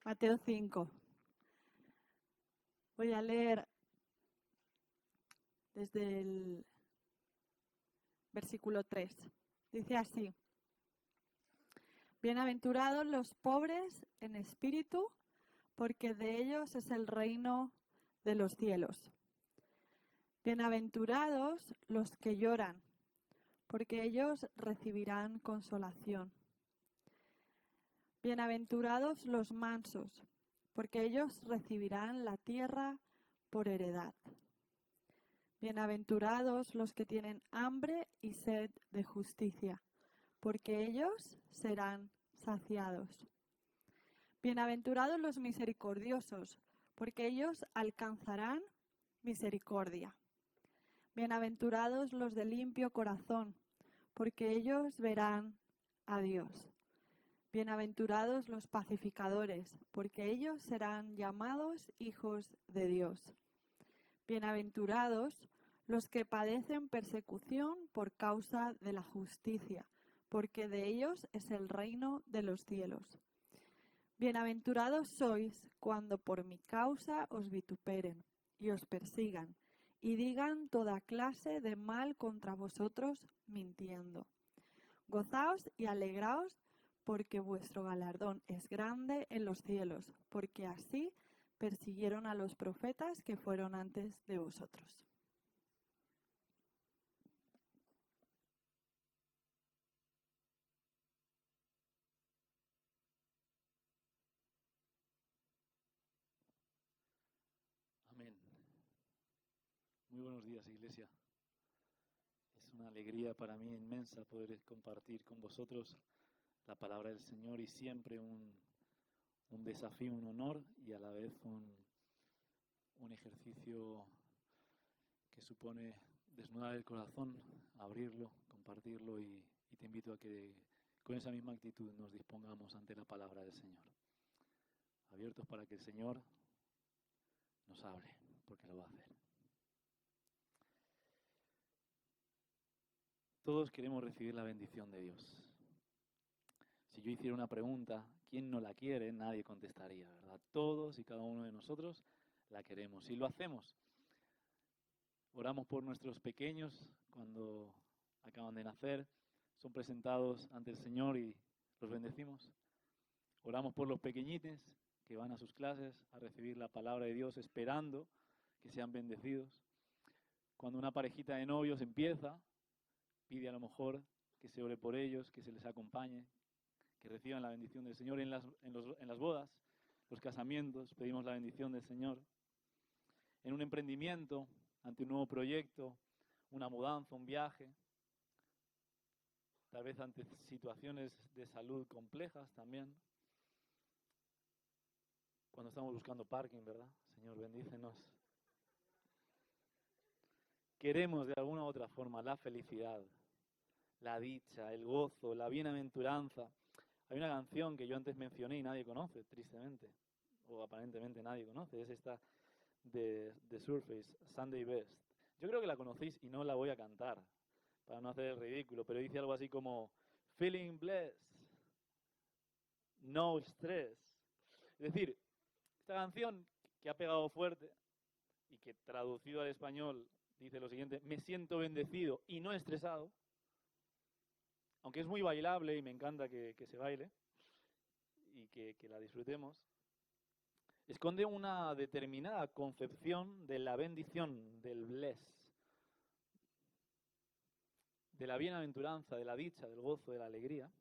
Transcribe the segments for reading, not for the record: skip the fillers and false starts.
Mateo 5. Voy a leer desde el versículo 3. Dice así: Bienaventurados los pobres en espíritu, porque de ellos es el reino de los cielos. Bienaventurados los que lloran, porque ellos recibirán consolación. Bienaventurados los mansos, porque ellos recibirán la tierra por heredad. Bienaventurados los que tienen hambre y sed de justicia, porque ellos serán saciados. Bienaventurados los misericordiosos, porque ellos alcanzarán misericordia. Bienaventurados los de limpio corazón, porque ellos verán a Dios. Bienaventurados los pacificadores, porque ellos serán llamados hijos de Dios. Bienaventurados los que padecen persecución por causa de la justicia, porque de ellos es el reino de los cielos. Bienaventurados sois cuando por mi causa os vituperen y os persigan, y digan toda clase de mal contra vosotros mintiendo. Gozaos y alegraos, porque vuestro galardón es grande en los cielos, porque así persiguieron a los profetas que fueron antes de vosotros. Amén. Muy buenos días, Iglesia. Es una alegría para mí inmensa poder compartir con vosotros la palabra del Señor y siempre un desafío, un honor y a la vez un ejercicio que supone desnudar el corazón, abrirlo, compartirlo y te invito a que con esa misma actitud nos dispongamos ante la palabra del Señor. Abiertos para que el Señor nos hable, porque lo va a hacer. Todos queremos recibir la bendición de Dios. Si yo hiciera una pregunta, ¿quién no la quiere? Nadie contestaría, ¿verdad? Todos y cada uno de nosotros la queremos. Y lo hacemos. Oramos por nuestros pequeños cuando acaban de nacer, son presentados ante el Señor y los bendecimos. Oramos por los pequeñites que van a sus clases a recibir la palabra de Dios esperando que sean bendecidos. Cuando una parejita de novios empieza, pide a lo mejor que se ore por ellos, que se les acompañe, que reciban la bendición del Señor en las bodas, los casamientos, pedimos la bendición del Señor. En un emprendimiento, ante un nuevo proyecto, una mudanza, un viaje, tal vez ante situaciones de salud complejas también. Cuando estamos buscando parking, ¿verdad? Señor, bendícenos. Queremos de alguna u otra forma la felicidad, la dicha, el gozo, la bienaventuranza. Hay una canción que yo antes mencioné y nadie conoce, tristemente, o aparentemente nadie conoce, es esta de Surface, Sunday Best. Yo creo que la conocéis y no la voy a cantar, para no hacer el ridículo, pero dice algo así como Feeling blessed, no stress. Es decir, esta canción que ha pegado fuerte y que traducido al español dice lo siguiente: me siento bendecido y no estresado, aunque es muy bailable y me encanta que se baile y que la disfrutemos, esconde una determinada concepción de la bendición, del bless, de la bienaventuranza, de la dicha, del gozo, de la alegría.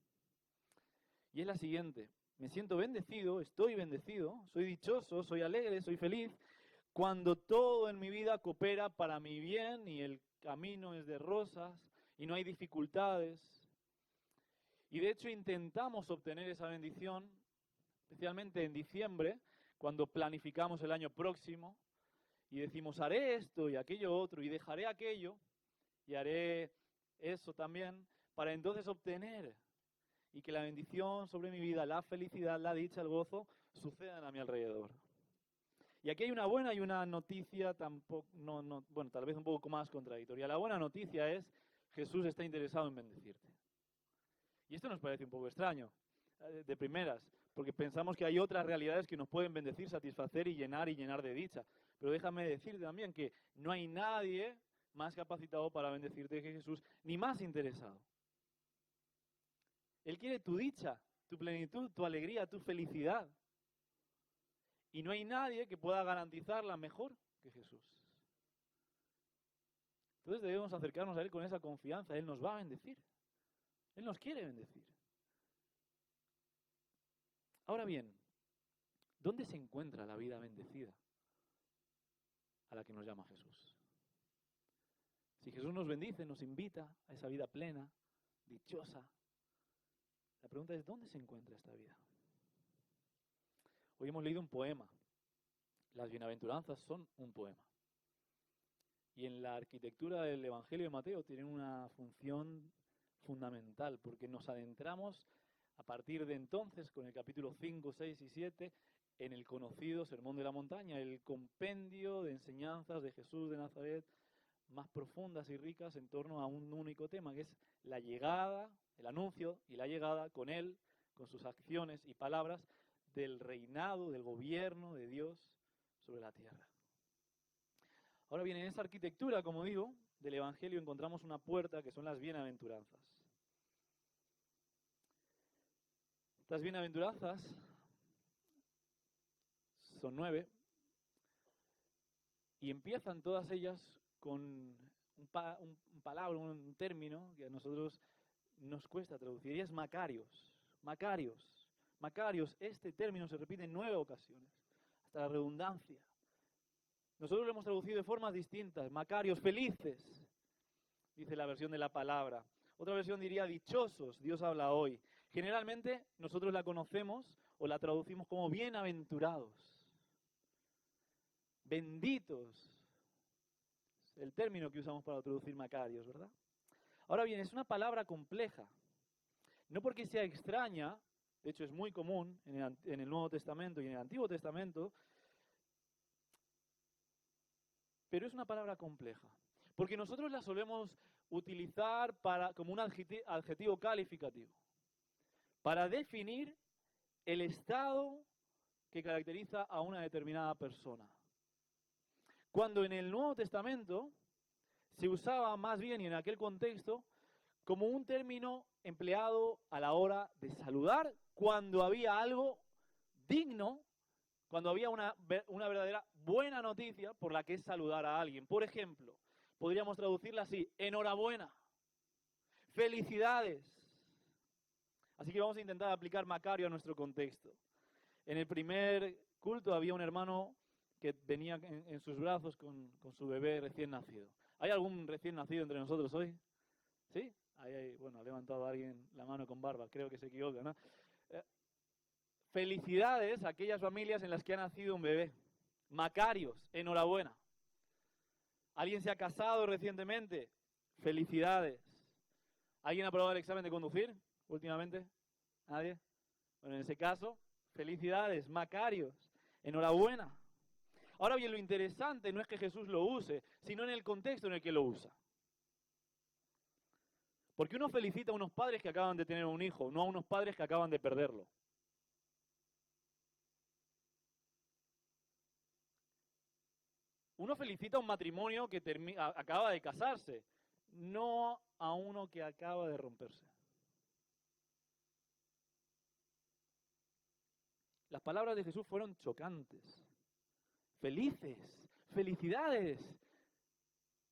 Y es la siguiente: me siento bendecido, estoy bendecido, soy dichoso, soy alegre, soy feliz, cuando todo en mi vida coopera para mi bien y el camino es de rosas y no hay dificultades. Y de hecho intentamos obtener esa bendición, especialmente en diciembre, cuando planificamos el año próximo y decimos haré esto y aquello otro y dejaré aquello y haré eso también, para entonces obtener y que la bendición sobre mi vida, la felicidad, la dicha, el gozo, sucedan a mi alrededor. Y aquí hay una buena y una noticia tampoco, bueno, tal vez un poco más contradictoria. La buena noticia es: Jesús está interesado en bendecirte. Y esto nos parece un poco extraño, de primeras, porque pensamos que hay otras realidades que nos pueden bendecir, satisfacer y llenar de dicha. Pero déjame decirte también que no hay nadie más capacitado para bendecirte que Jesús, ni más interesado. Él quiere tu dicha, tu plenitud, tu alegría, tu felicidad. Y no hay nadie que pueda garantizarla mejor que Jesús. Entonces debemos acercarnos a Él con esa confianza. Él nos va a bendecir. Él nos quiere bendecir. Ahora bien, ¿dónde se encuentra la vida bendecida a la que nos llama Jesús? Si Jesús nos bendice, nos invita a esa vida plena, dichosa, la pregunta es, ¿dónde se encuentra esta vida? Hoy hemos leído un poema. Las bienaventuranzas son un poema. Y en la arquitectura del Evangelio de Mateo tienen una función fundamental, porque nos adentramos a partir de entonces, con el capítulo 5, 6 y 7, en el conocido Sermón de la Montaña, el compendio de enseñanzas de Jesús de Nazaret, más profundas y ricas en torno a un único tema, que es la llegada, el anuncio y la llegada con Él, con sus acciones y palabras, del reinado, del gobierno de Dios sobre la tierra. Ahora bien, en esa arquitectura, como digo, del Evangelio encontramos una puerta que son las bienaventuranzas. Estas bienaventuranzas son 9 y empiezan todas ellas con un término que a nosotros nos cuesta traducir, y es Macarios. Macarios. Macarios, este término se repite en 9 ocasiones, hasta la redundancia. Nosotros lo hemos traducido de formas distintas. Macarios, felices, dice la versión de la palabra. Otra versión diría dichosos, Dios habla hoy. Generalmente nosotros la conocemos o la traducimos como bienaventurados. Benditos, el término que usamos para traducir Macarios, ¿verdad? Ahora bien, es una palabra compleja. No porque sea extraña, de hecho es muy común en el Nuevo Testamento y en el Antiguo Testamento, pero es una palabra compleja. Porque nosotros la solemos utilizar como un adjetivo calificativo, para definir el estado que caracteriza a una determinada persona. Cuando en el Nuevo Testamento se usaba más bien, y en aquel contexto, como un término empleado a la hora de saludar cuando había algo digno, cuando había una verdadera buena noticia por la que es saludar a alguien. Por ejemplo, podríamos traducirla así: enhorabuena, felicidades. Así que vamos a intentar aplicar Macario a nuestro contexto. En el primer culto había un hermano que venía en sus brazos con su bebé recién nacido. ¿Hay algún recién nacido entre nosotros hoy? ¿Sí? Bueno, ha levantado a alguien la mano con barba, creo que se equivoca, ¿no? Felicidades a aquellas familias en las que ha nacido un bebé. Macarios, enhorabuena. ¿Alguien se ha casado recientemente? Felicidades. ¿Alguien ha aprobado el examen de conducir últimamente? ¿Nadie? Bueno, en ese caso, felicidades, Macarios, enhorabuena. Ahora bien, lo interesante no es que Jesús lo use, sino en el contexto en el que lo usa. Porque uno felicita a unos padres que acaban de tener un hijo, no a unos padres que acaban de perderlo. Uno felicita a un matrimonio que acaba de casarse, no a uno que acaba de romperse. Las palabras de Jesús fueron chocantes. Felices, felicidades,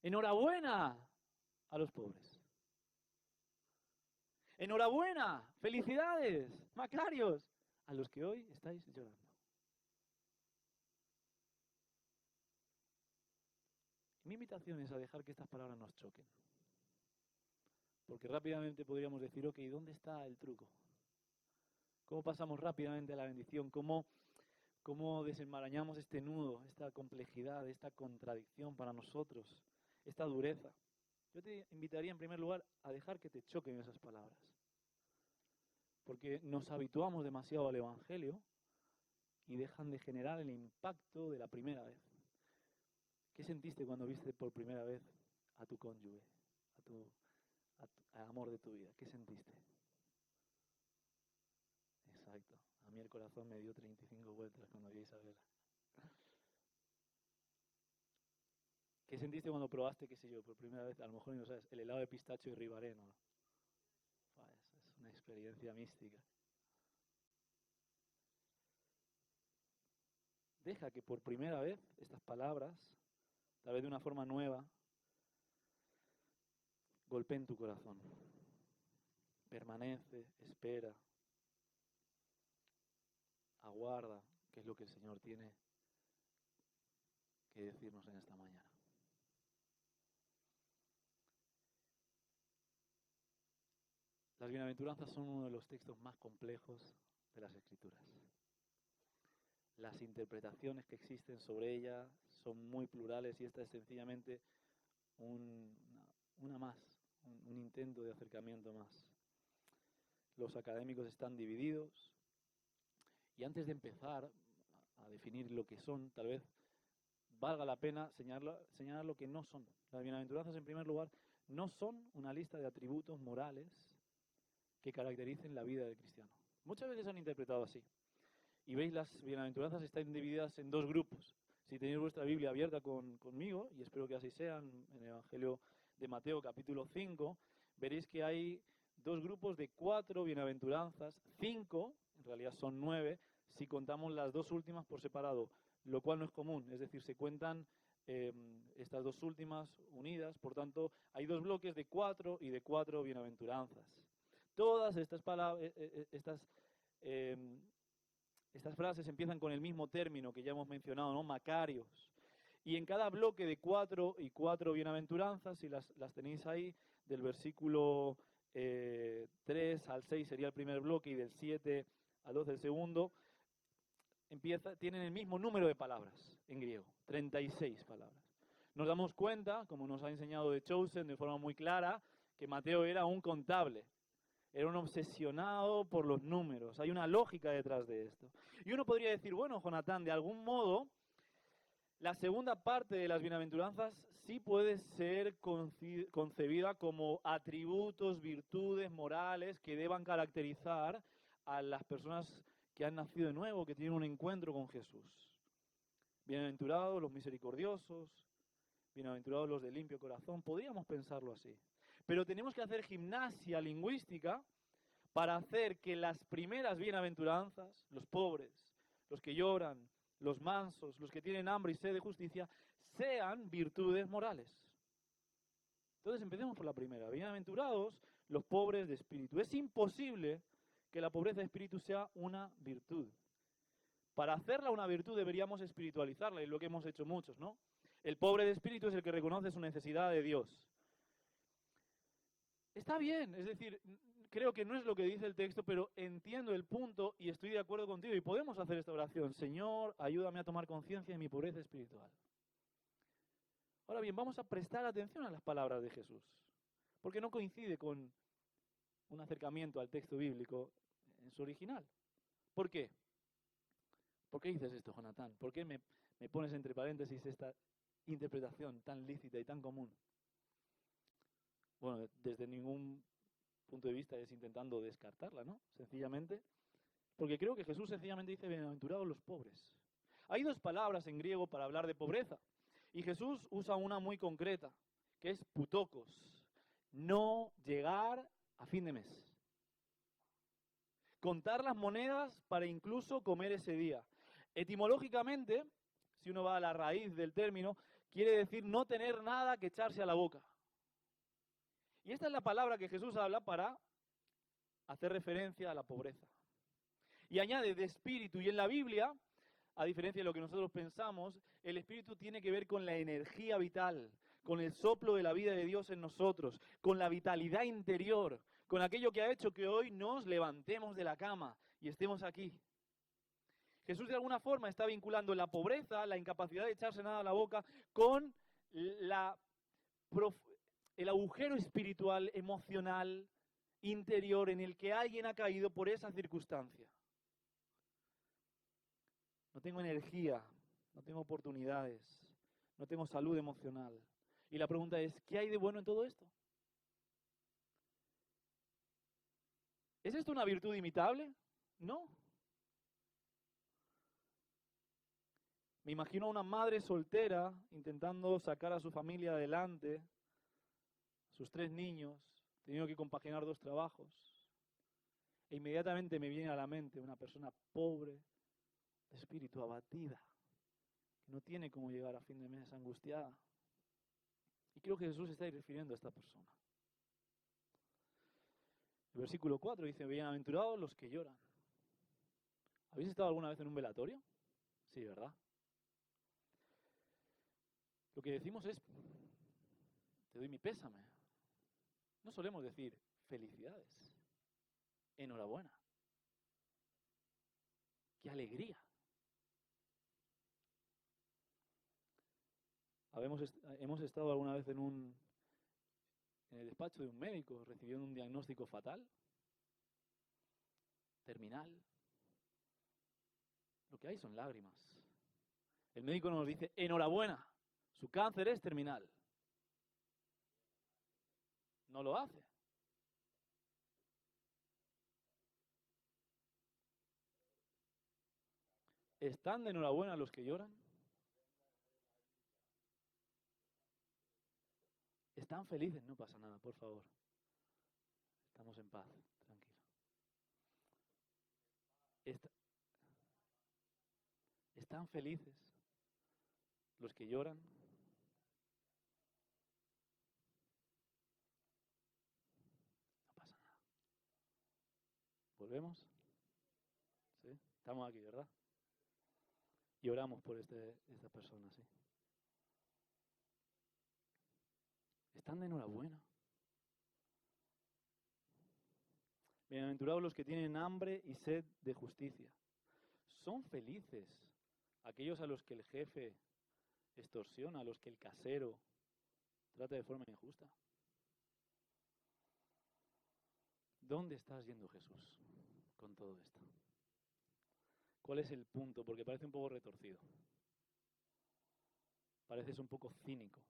enhorabuena a los pobres. Enhorabuena, felicidades, Macarios, a los que hoy estáis llorando. Mi invitación es a dejar que estas palabras nos choquen. Porque rápidamente podríamos decir, ok, ¿dónde está el truco? ¿Cómo pasamos rápidamente a la bendición? ¿Cómo desenmarañamos este nudo, esta complejidad, esta contradicción para nosotros, esta dureza? Yo te invitaría en primer lugar a dejar que te choquen esas palabras. Porque nos habituamos demasiado al Evangelio y dejan de generar el impacto de la primera vez. ¿Qué sentiste cuando viste por primera vez a tu cónyuge, al amor de tu vida? ¿Qué sentiste? Exacto, mí el corazón me dio 35 vueltas cuando vi a Isabela. ¿Qué sentiste cuando probaste, qué sé yo, por primera vez, a lo mejor no sabes, el helado de pistacho y ribareno? Es una experiencia mística. Deja que por primera vez estas palabras, tal vez de una forma nueva, golpeen tu corazón. Permanece, espera, aguarda, qué es lo que el Señor tiene que decirnos en esta mañana. Las bienaventuranzas son uno de los textos más complejos de las Escrituras. Las interpretaciones que existen sobre ella son muy plurales y esta es sencillamente una más, un intento de acercamiento más. Los académicos están divididos y antes de empezar a definir lo que son, tal vez valga la pena señalar lo que no son. Las bienaventuranzas, en primer lugar, no son una lista de atributos morales que caractericen la vida del cristiano. Muchas veces han interpretado así. Y veis, las bienaventuranzas están divididas en dos grupos. Si tenéis vuestra Biblia abierta conmigo, y espero que así sea, en el Evangelio de Mateo capítulo 5, veréis que hay dos grupos de 4 bienaventuranzas, 5, en realidad son 9, si contamos las dos últimas por separado, lo cual no es común, es decir, se cuentan estas dos últimas unidas, por tanto, hay dos bloques de 4 y de 4 bienaventuranzas. Todas estas palabras, estas frases empiezan con el mismo término que ya hemos mencionado, ¿no? Macarios. Y en cada bloque de 4 y 4 bienaventuranzas, si las tenéis ahí, del versículo 3 al 6 sería el primer bloque y del 7 al 12 el segundo, tienen el mismo número de palabras en griego, 36 palabras. Nos damos cuenta, como nos ha enseñado de Chosen de forma muy clara, que Mateo era un contable. Era un obsesionado por los números. Hay una lógica detrás de esto. Y uno podría decir, bueno, Jonatán, de algún modo, la segunda parte de las bienaventuranzas sí puede ser concebida como atributos, virtudes morales que deban caracterizar a las personas que han nacido de nuevo, que tienen un encuentro con Jesús. Bienaventurados los misericordiosos, bienaventurados los de limpio corazón. Podríamos pensarlo así. Pero tenemos que hacer gimnasia lingüística para hacer que las primeras bienaventuranzas, los pobres, los que lloran, los mansos, los que tienen hambre y sed de justicia, sean virtudes morales. Entonces empecemos por la primera. Bienaventurados los pobres de espíritu. Es imposible que la pobreza de espíritu sea una virtud. Para hacerla una virtud deberíamos espiritualizarla, y es lo que hemos hecho muchos, ¿no? El pobre de espíritu es el que reconoce su necesidad de Dios. Está bien, es decir, creo que no es lo que dice el texto, pero entiendo el punto y estoy de acuerdo contigo. Y podemos hacer esta oración: Señor, ayúdame a tomar conciencia de mi pobreza espiritual. Ahora bien, vamos a prestar atención a las palabras de Jesús, porque no coincide con un acercamiento al texto bíblico en su original. ¿Por qué? ¿Por qué dices esto, Jonatán? ¿Por qué me pones entre paréntesis esta interpretación tan lícita y tan común? Bueno, desde ningún punto de vista es intentando descartarla, ¿no? Sencillamente, porque creo que Jesús sencillamente dice: bienaventurados los pobres. Hay dos palabras en griego para hablar de pobreza, y Jesús usa una muy concreta, que es putokos, no llegar a fin de mes. Contar las monedas para incluso comer ese día. Etimológicamente, si uno va a la raíz del término, quiere decir no tener nada que echarse a la boca. Y esta es la palabra que Jesús habla para hacer referencia a la pobreza. Y añade de espíritu. Y en la Biblia, a diferencia de lo que nosotros pensamos, el espíritu tiene que ver con la energía vital, con el soplo de la vida de Dios en nosotros, con la vitalidad interior, con aquello que ha hecho que hoy nos levantemos de la cama y estemos aquí. Jesús de alguna forma está vinculando la pobreza, la incapacidad de echarse nada a la boca, con el agujero espiritual, emocional, interior en el que alguien ha caído por esa circunstancia. No tengo energía, no tengo oportunidades, no tengo salud emocional. Y la pregunta es, ¿qué hay de bueno en todo esto? ¿Es esto una virtud imitable? No. Me imagino a una madre soltera intentando sacar a su familia adelante, sus 3 niños, teniendo que compaginar 2 trabajos. E inmediatamente me viene a la mente una persona pobre, de espíritu abatida, que no tiene cómo llegar a fin de mes, angustiada. Y creo que Jesús está refiriendo a esta persona. El versículo 4 dice, bienaventurados los que lloran. ¿Habéis estado alguna vez en un velatorio? Sí, ¿verdad? Lo que decimos es, te doy mi pésame. No solemos decir felicidades, enhorabuena, qué alegría. Hemos estado alguna vez en el despacho de un médico recibiendo un diagnóstico fatal, terminal. Lo que hay son lágrimas. El médico nos dice, enhorabuena, su cáncer es terminal. No lo hace. ¿Están de enhorabuena los que lloran? ¿Están felices? No pasa nada, por favor. Estamos en paz, tranquilo. ¿Están felices los que lloran? No pasa nada. ¿Volvemos? ¿Sí? Estamos aquí, ¿verdad? Y oramos por esta persona, ¿sí? ¿Están de enhorabuena? Bienaventurados los que tienen hambre y sed de justicia. Son felices aquellos a los que el jefe extorsiona, a los que el casero trata de forma injusta. ¿Dónde estás yendo, Jesús, con todo esto? ¿Cuál es el punto? Porque parece un poco retorcido. Pareces un poco cínico.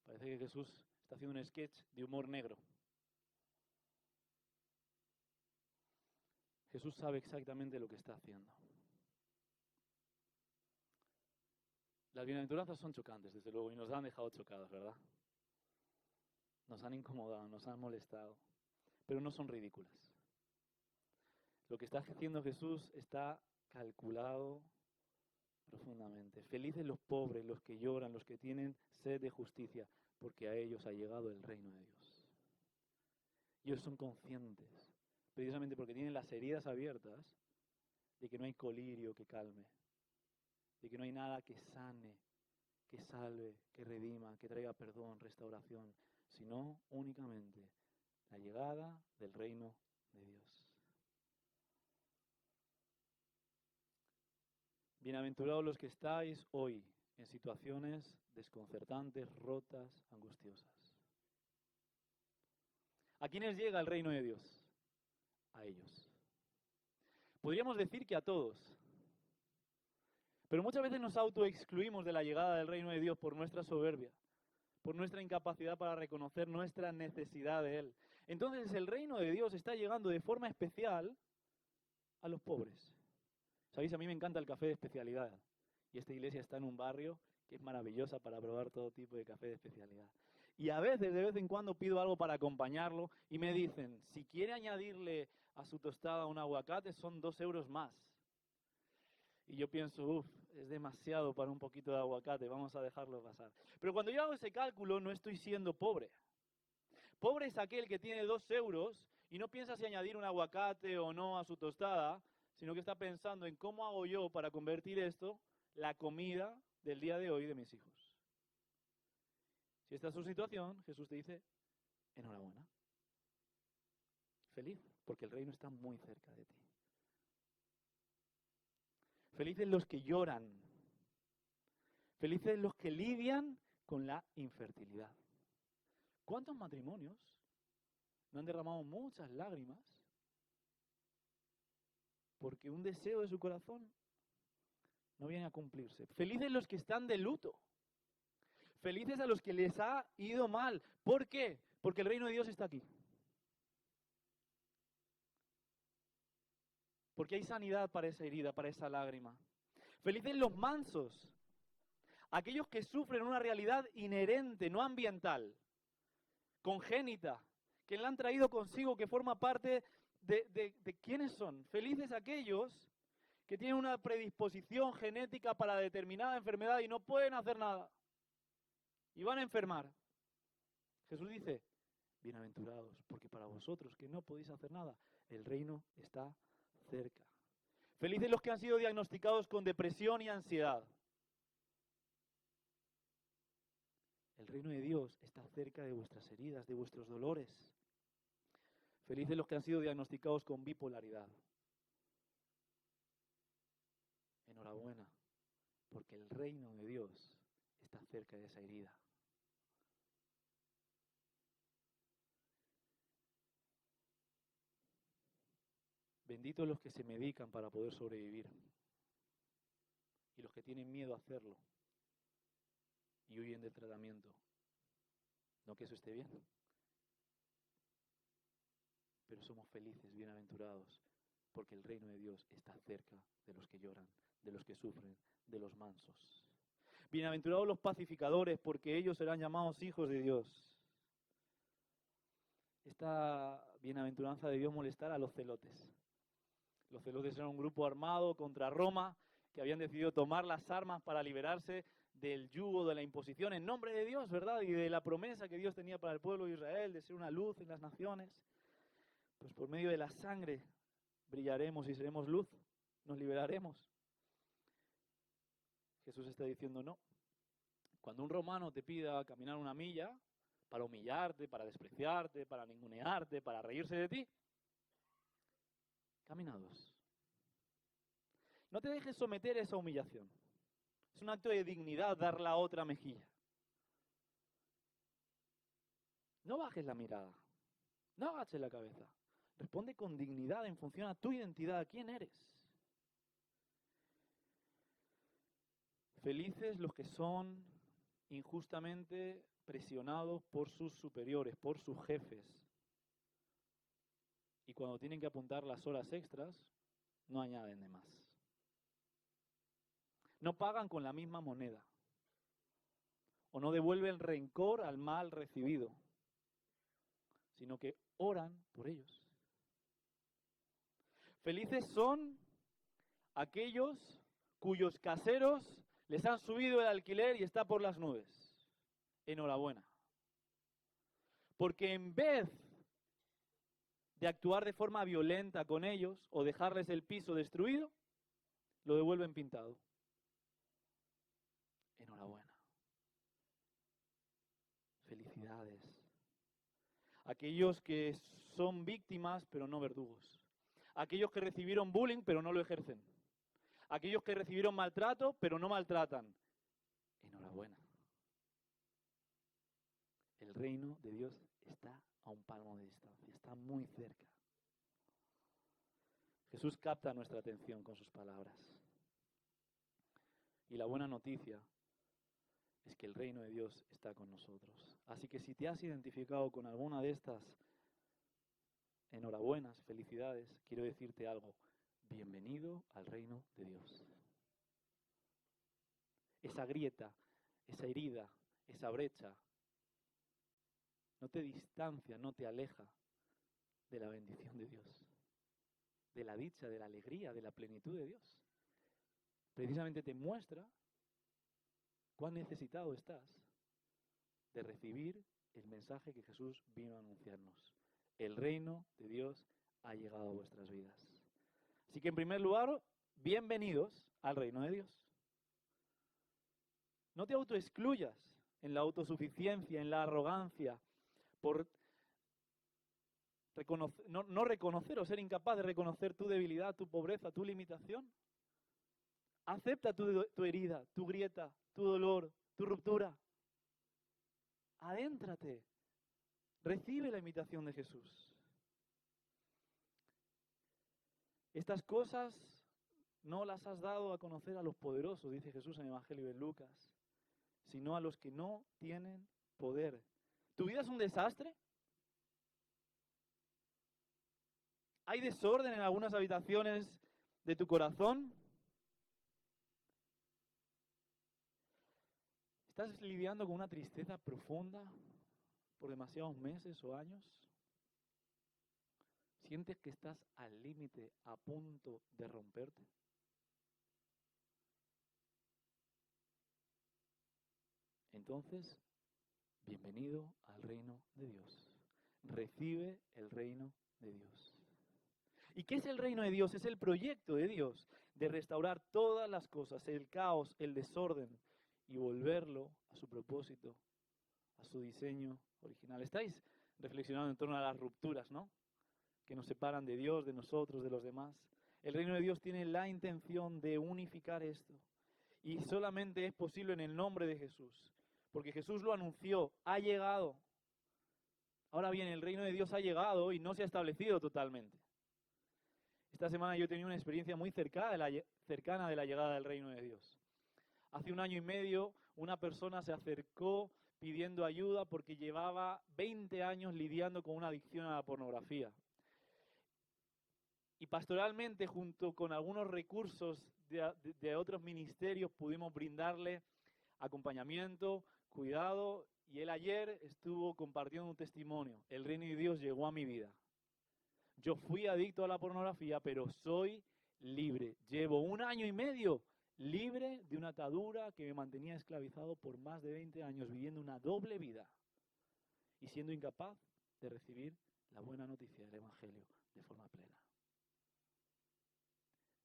Parece que Jesús está haciendo un sketch de humor negro. Jesús sabe exactamente lo que está haciendo. Las bienaventuranzas son chocantes, desde luego, y nos han dejado chocados, ¿verdad? Nos han incomodado, nos han molestado, pero no son ridículas. Lo que está haciendo Jesús está calculado profundamente. Felices los pobres, los que lloran, los que tienen sed de justicia, porque a ellos ha llegado el reino de Dios. Ellos son conscientes, precisamente porque tienen las heridas abiertas, de que no hay colirio que calme, de que no hay nada que sane, que salve, que redima, que traiga perdón, restauración, sino únicamente la llegada del reino de Dios. Bienaventurados los que estáis hoy en situaciones desconcertantes, rotas, angustiosas. ¿A quiénes llega el reino de Dios? A ellos. Podríamos decir que a todos. Pero muchas veces nos autoexcluimos de la llegada del reino de Dios por nuestra soberbia, por nuestra incapacidad para reconocer nuestra necesidad de Él. Entonces el reino de Dios está llegando de forma especial a los pobres. ¿Sabéis? A mí me encanta el café de especialidad. Y esta iglesia está en un barrio que es maravillosa para probar todo tipo de café de especialidad. Y a veces, de vez en cuando, pido algo para acompañarlo y me dicen, si quiere añadirle a su tostada un aguacate, son 2 euros más. Y yo pienso, es demasiado para un poquito de aguacate, vamos a dejarlo pasar. Pero cuando yo hago ese cálculo, no estoy siendo pobre. Pobre es aquel que tiene 2 euros y no piensa si añadir un aguacate o no a su tostada, sino que está pensando en cómo hago yo para convertir esto, la comida del día de hoy de mis hijos. Si esta es su situación, Jesús te dice, enhorabuena. Feliz, porque el reino está muy cerca de ti. Felices los que lloran. Felices los que lidian con la infertilidad. ¿Cuántos matrimonios no han derramado muchas lágrimas porque un deseo de su corazón no viene a cumplirse? Felices los que están de luto. Felices a los que les ha ido mal. ¿Por qué? Porque el reino de Dios está aquí. Porque hay sanidad para esa herida, para esa lágrima. Felices los mansos, aquellos que sufren una realidad inherente, no ambiental, congénita, que la han traído consigo, que forma parte de quiénes son. Felices aquellos que tienen una predisposición genética para determinada enfermedad y no pueden hacer nada. Y van a enfermar. Jesús dice, bienaventurados, porque para vosotros que no podéis hacer nada, el reino está cerca. Felices los que han sido diagnosticados con depresión y ansiedad. El reino de Dios está cerca de vuestras heridas, de vuestros dolores. Felices los que han sido diagnosticados con bipolaridad. Enhorabuena, porque el reino de Dios está cerca de esa herida. Benditos los que se medican para poder sobrevivir y los que tienen miedo a hacerlo y huyen del tratamiento. No que eso esté bien, pero somos felices, bienaventurados, porque el reino de Dios está cerca de los que lloran, de los que sufren, de los mansos. Bienaventurados los pacificadores, porque ellos serán llamados hijos de Dios. Esta bienaventuranza debió molestar a los celotes. Los celotes eran un grupo armado contra Roma que habían decidido tomar las armas para liberarse del yugo de la imposición en nombre de Dios, ¿verdad? Y de la promesa que Dios tenía para el pueblo de Israel de ser una luz en las naciones. Pues por medio de la sangre brillaremos y seremos luz, nos liberaremos. Jesús está diciendo no. Cuando un romano te pida caminar una milla para humillarte, para despreciarte, para ningunearte, para reírse de ti, camina 2. No te dejes someter a esa humillación. Es un acto de dignidad dar la otra mejilla. No bajes la mirada. No agaches la cabeza. Responde con dignidad en función a tu identidad, a quién eres. Felices los que son injustamente presionados por sus superiores, por sus jefes. Y cuando tienen que apuntar las horas extras, no añaden de más. No pagan con la misma moneda. O no devuelven rencor al mal recibido, sino que oran por ellos. Felices son aquellos cuyos caseros les han subido el alquiler y está por las nubes. Enhorabuena. Porque en vez de actuar de forma violenta con ellos o dejarles el piso destruido, lo devuelven pintado. Enhorabuena. Felicidades. Aquellos que son víctimas pero no verdugos. Aquellos que recibieron bullying pero no lo ejercen. Aquellos que recibieron maltrato pero no maltratan. Enhorabuena. El reino de Dios está a un palmo de distancia, está muy cerca. Jesús capta nuestra atención con sus palabras. Y la buena noticia es que el reino de Dios está con nosotros. Así que si te has identificado con alguna de estas enhorabuenas, felicidades, quiero decirte algo. Bienvenido al reino de Dios. Esa grieta, esa herida, esa brecha, no te distancia, no te aleja de la bendición de Dios, de la dicha, de la alegría, de la plenitud de Dios. Precisamente te muestra cuán necesitado estás de recibir el mensaje que Jesús vino a anunciarnos. El reino de Dios ha llegado a vuestras vidas. Así que en primer lugar, bienvenidos al reino de Dios. No te autoexcluyas en la autosuficiencia, en la arrogancia, por no reconocer o ser incapaz de reconocer tu debilidad, tu pobreza, tu limitación. Acepta tu herida, tu grieta, tu dolor, tu ruptura. Adéntrate. Recibe la invitación de Jesús. Estas cosas no las has dado a conocer a los poderosos, dice Jesús en el Evangelio de Lucas, sino a los que no tienen poder. ¿Tu vida es un desastre? ¿Hay desorden en algunas habitaciones de tu corazón? ¿Estás lidiando con una tristeza profunda por demasiados meses o años? ¿Sientes que estás al límite, a punto de romperte? Entonces, bienvenido al reino de Dios. Recibe el reino de Dios. ¿Y qué es el reino de Dios? Es el proyecto de Dios de restaurar todas las cosas, el caos, el desorden, y volverlo a su propósito, a su diseño original. Estáis reflexionando en torno a las rupturas, ¿no? Que nos separan de Dios, de nosotros, de los demás. El reino de Dios tiene la intención de unificar esto. Y solamente es posible en el nombre de Jesús. Porque Jesús lo anunció, ha llegado. Ahora bien, el reino de Dios ha llegado y no se ha establecido totalmente. Esta semana yo he tenido una experiencia muy cercana de la llegada del reino de Dios. Hace 1 año y medio, una persona se acercó pidiendo ayuda porque llevaba 20 años lidiando con una adicción a la pornografía. Y pastoralmente, junto con algunos recursos de otros ministerios, pudimos brindarle acompañamiento, cuidado, y él ayer estuvo compartiendo un testimonio. El reino de Dios llegó a mi vida. Yo fui adicto a la pornografía, pero soy libre. Llevo 1 año y medio libre de una atadura que me mantenía esclavizado por más de 20 años, viviendo una doble vida y siendo incapaz de recibir la buena noticia del Evangelio de forma plena.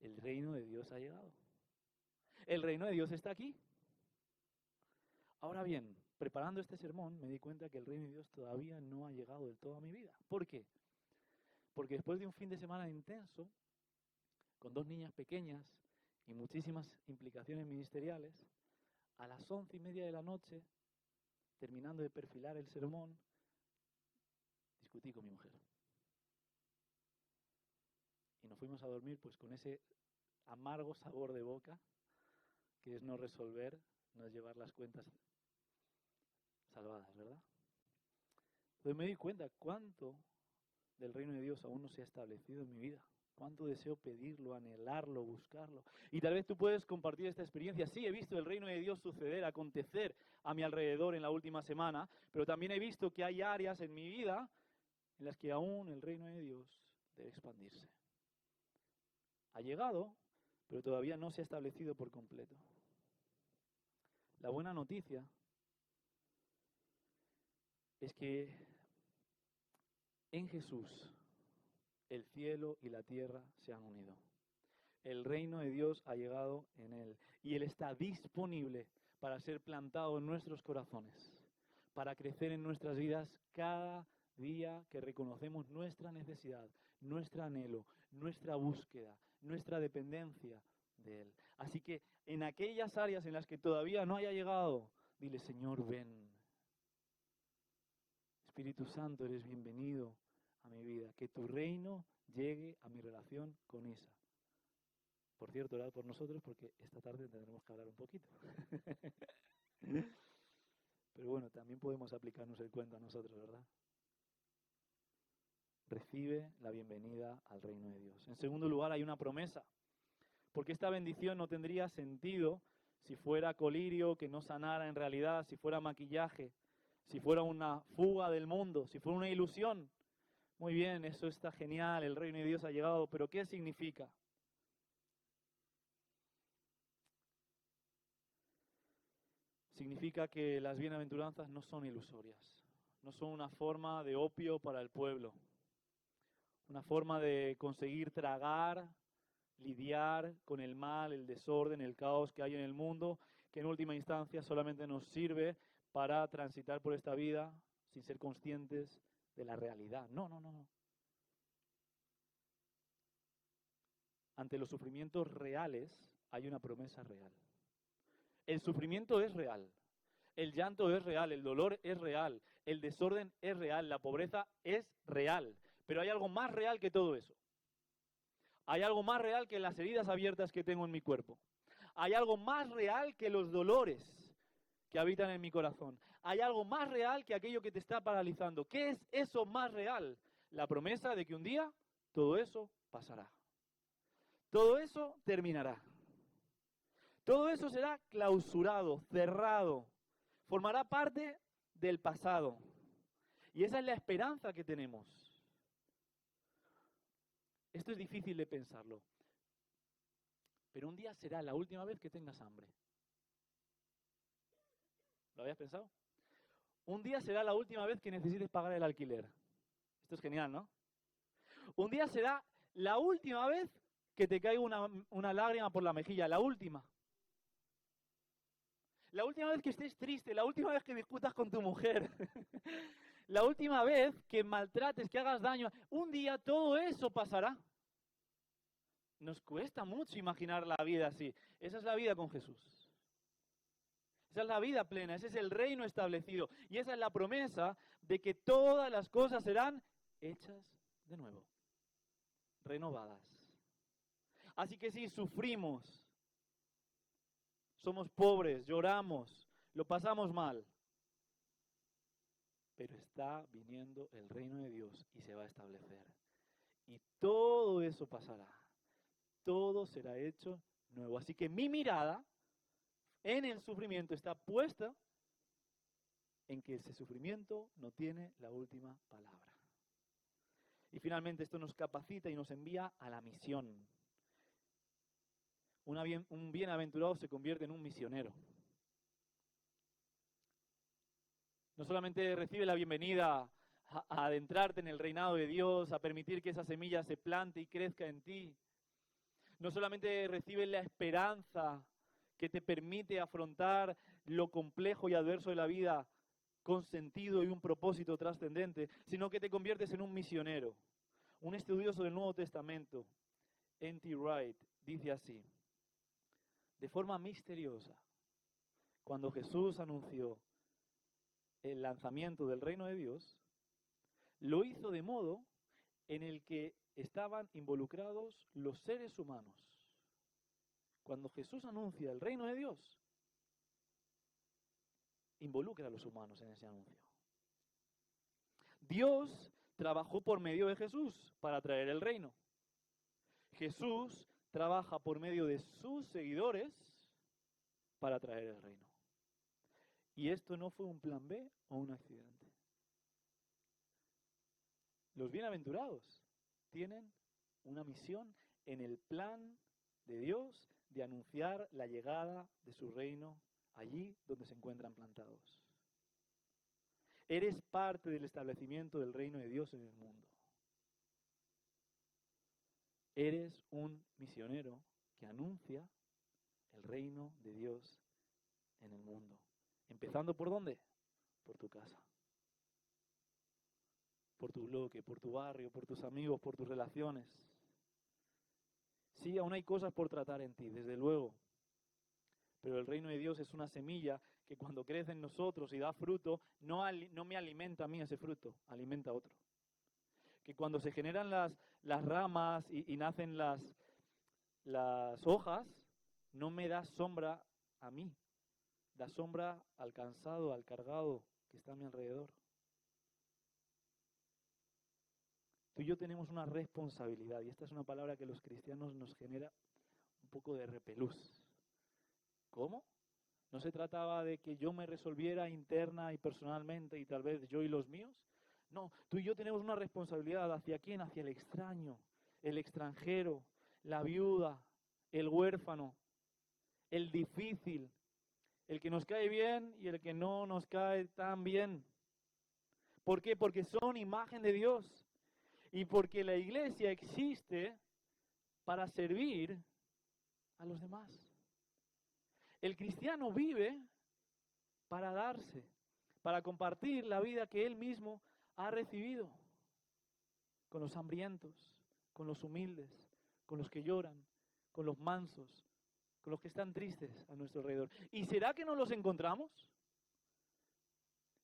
El reino de Dios ha llegado. El reino de Dios está aquí. Ahora bien, preparando este sermón me di cuenta que el reino de Dios todavía no ha llegado del todo a mi vida. ¿Por qué? Porque después de un fin de semana intenso, con 2 niñas pequeñas y muchísimas implicaciones ministeriales, a las 11:30 de la noche, terminando de perfilar el sermón, discutí con mi mujer. Y nos fuimos a dormir pues con ese amargo sabor de boca, que es no resolver, no es llevar las cuentas salvadas, ¿verdad? Pues me di cuenta cuánto del reino de Dios aún no se ha establecido en mi vida. Cuánto deseo pedirlo, anhelarlo, buscarlo. Y tal vez tú puedes compartir esta experiencia. Sí, he visto el reino de Dios suceder, acontecer a mi alrededor en la última semana, pero también he visto que hay áreas en mi vida en las que aún el reino de Dios debe expandirse. Ha llegado, pero todavía no se ha establecido por completo. La buena noticia es que en Jesús el cielo y la tierra se han unido. El reino de Dios ha llegado en Él y Él está disponible para ser plantado en nuestros corazones, para crecer en nuestras vidas cada día que reconocemos nuestra necesidad, nuestro anhelo, nuestra búsqueda, nuestra dependencia de Él. Así que en aquellas áreas en las que todavía no haya llegado, dile: Señor, ven. Espíritu Santo, eres bienvenido a mi vida. Que tu reino llegue a mi relación con Isa. Por cierto, orad por nosotros porque esta tarde tendremos que hablar un poquito. Pero bueno, también podemos aplicarnos el cuento a nosotros, ¿verdad? Recibe la bienvenida al reino de Dios. En segundo lugar, hay una promesa. Porque esta bendición no tendría sentido si fuera colirio que no sanara en realidad, si fuera maquillaje, si fuera una fuga del mundo, si fuera una ilusión. Muy bien, eso está genial, el reino de Dios ha llegado, pero ¿qué significa? Significa que las bienaventuranzas no son ilusorias, no son una forma de opio para el pueblo, una forma de conseguir tragar, lidiar con el mal, el desorden, el caos que hay en el mundo, que en última instancia solamente nos sirve para transitar por esta vida sin ser conscientes de la realidad. No. Ante los sufrimientos reales hay una promesa real. El sufrimiento es real, el llanto es real, el dolor es real, el desorden es real, la pobreza es real, pero hay algo más real que todo eso. Hay algo más real que las heridas abiertas que tengo en mi cuerpo. Hay algo más real que los dolores que habitan en mi corazón. Hay algo más real que aquello que te está paralizando. ¿Qué es eso más real? La promesa de que un día todo eso pasará. Todo eso terminará. Todo eso será clausurado, cerrado. Formará parte del pasado. Y esa es la esperanza que tenemos. Esto es difícil de pensarlo. Pero un día será la última vez que tengas hambre. ¿Lo habías pensado? Un día será la última vez que necesites pagar el alquiler. Esto es genial, ¿no? Un día será la última vez que te caiga una lágrima por la mejilla. La última. La última vez que estés triste. La última vez que discutas con tu mujer. La última vez que maltrates, que hagas daño. Un día todo eso pasará. Nos cuesta mucho imaginar la vida así. Esa es la vida con Jesús. Esa es la vida plena, ese es el reino establecido. Y esa es la promesa de que todas las cosas serán hechas de nuevo, renovadas. Así que sí, sufrimos, somos pobres, lloramos, lo pasamos mal. Pero está viniendo el reino de Dios y se va a establecer. Y todo eso pasará. Todo será hecho nuevo. Así que mi mirada en el sufrimiento está puesta en que ese sufrimiento no tiene la última palabra. Y finalmente esto nos capacita y nos envía a la misión. Un bienaventurado se convierte en un misionero. No solamente recibe la bienvenida a adentrarte en el reinado de Dios, a permitir que esa semilla se plante y crezca en ti. No solamente recibe la esperanza que te permite afrontar lo complejo y adverso de la vida con sentido y un propósito trascendente, sino que te conviertes en un misionero. Un estudioso del Nuevo Testamento, N.T. Wright, dice así: de forma misteriosa, cuando Jesús anunció el lanzamiento del reino de Dios, lo hizo de modo en el que estaban involucrados los seres humanos. Cuando Jesús anuncia el reino de Dios, involucra a los humanos en ese anuncio. Dios trabajó por medio de Jesús para traer el reino. Jesús trabaja por medio de sus seguidores para traer el reino. Y esto no fue un plan B o un accidente. Los bienaventurados tienen una misión en el plan de Dios de anunciar la llegada de su reino allí donde se encuentran plantados. Eres parte del establecimiento del reino de Dios en el mundo. Eres un misionero que anuncia el reino de Dios en el mundo. Empezando ¿por dónde? Por tu casa. Por tu bloque, por tu barrio, por tus amigos, por tus relaciones. Sí, aún hay cosas por tratar en ti, desde luego. Pero el reino de Dios es una semilla que cuando crece en nosotros y da fruto, no me alimenta a mí ese fruto, alimenta a otro. Que cuando se generan las ramas y nacen las hojas, no me da sombra a mí, da sombra al cansado, al cargado que está a mi alrededor. Tú y yo tenemos una responsabilidad, y esta es una palabra que los cristianos nos genera un poco de repelús. ¿Cómo? ¿No se trataba de que yo me resolviera interna y personalmente y tal vez yo y los míos? No, tú y yo tenemos una responsabilidad. ¿Hacia quién? Hacia el extraño, el extranjero, la viuda, el huérfano, el difícil, el que nos cae bien y el que no nos cae tan bien. ¿Por qué? Porque son imagen de Dios y porque la iglesia existe para servir a los demás. El cristiano vive para darse, para compartir la vida que él mismo ha recibido con los hambrientos, con los humildes, con los que lloran, con los mansos, con los que están tristes a nuestro alrededor. ¿Y será que no los encontramos?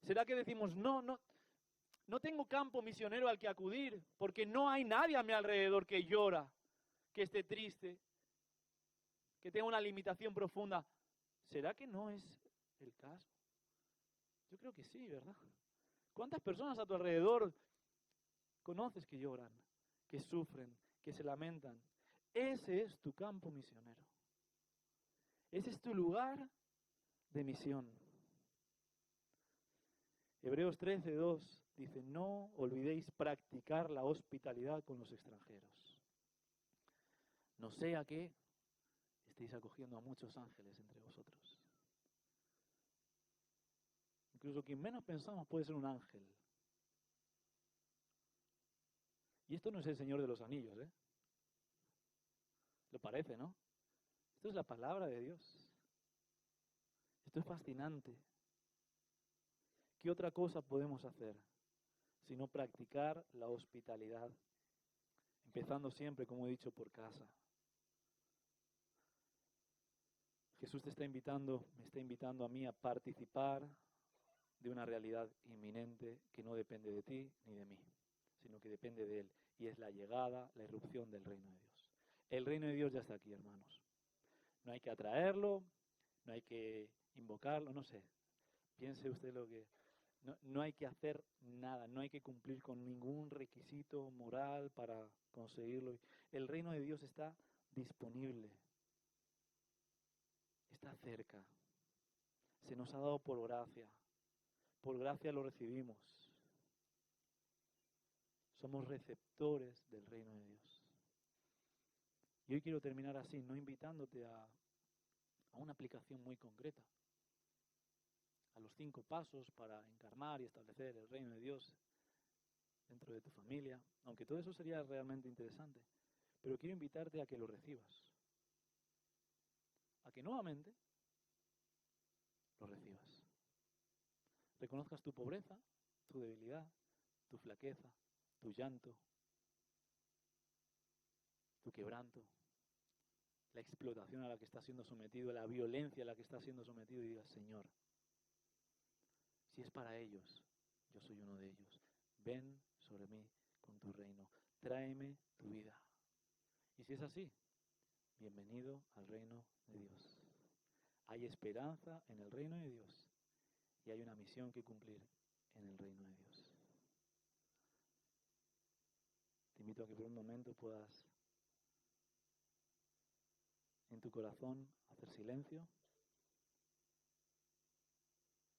¿Será que decimos, no tengo campo misionero al que acudir porque no hay nadie a mi alrededor que llora, que esté triste, que tenga una limitación profunda? ¿Será que no es el caso? Yo creo que sí, ¿verdad? ¿Cuántas personas a tu alrededor conoces que lloran, que sufren, que se lamentan? Ese es tu campo misionero. Ese es tu lugar de misión. Hebreos 13:2 dice, no olvidéis practicar la hospitalidad con los extranjeros. No sea que estéis acogiendo a muchos ángeles entre vosotros. Incluso quien menos pensamos puede ser un ángel. Y esto no es el Señor de los Anillos, ¿eh? Lo parece, ¿no? Esto es la palabra de Dios. Esto es fascinante. ¿Qué otra cosa podemos hacer sino practicar la hospitalidad? Empezando siempre, como he dicho, por casa. Jesús me está invitando a mí a participar de una realidad inminente que no depende de ti ni de mí, sino que depende de Él. Y es la llegada, la irrupción del reino de Dios. El reino de Dios ya está aquí, hermanos. No hay que atraerlo, no hay que invocarlo, no sé. Piense usted lo que... No hay que hacer nada, no hay que cumplir con ningún requisito moral para conseguirlo. El reino de Dios está disponible, está cerca. Se nos ha dado por gracia lo recibimos. Somos receptores del reino de Dios. Y hoy quiero terminar así, no invitándote a una aplicación muy concreta, a los 5 pasos para encarnar y establecer el reino de Dios dentro de tu familia, aunque todo eso sería realmente interesante. Pero quiero invitarte a que lo recibas, a que nuevamente lo recibas. Reconozcas tu pobreza, tu debilidad, tu flaqueza, tu llanto, tu quebranto, la explotación a la que estás siendo sometido, la violencia a la que estás siendo sometido y digas, Señor, si es para ellos, yo soy uno de ellos. Ven sobre mí con tu reino, tráeme tu vida. Y si es así, bienvenido al reino de Dios. Hay esperanza en el reino de Dios y hay una misión que cumplir en el reino de Dios. Te invito a que por un momento puedas en tu corazón hacer silencio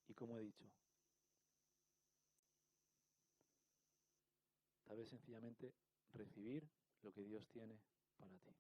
y, como he dicho, tal vez sencillamente recibir lo que Dios tiene para ti.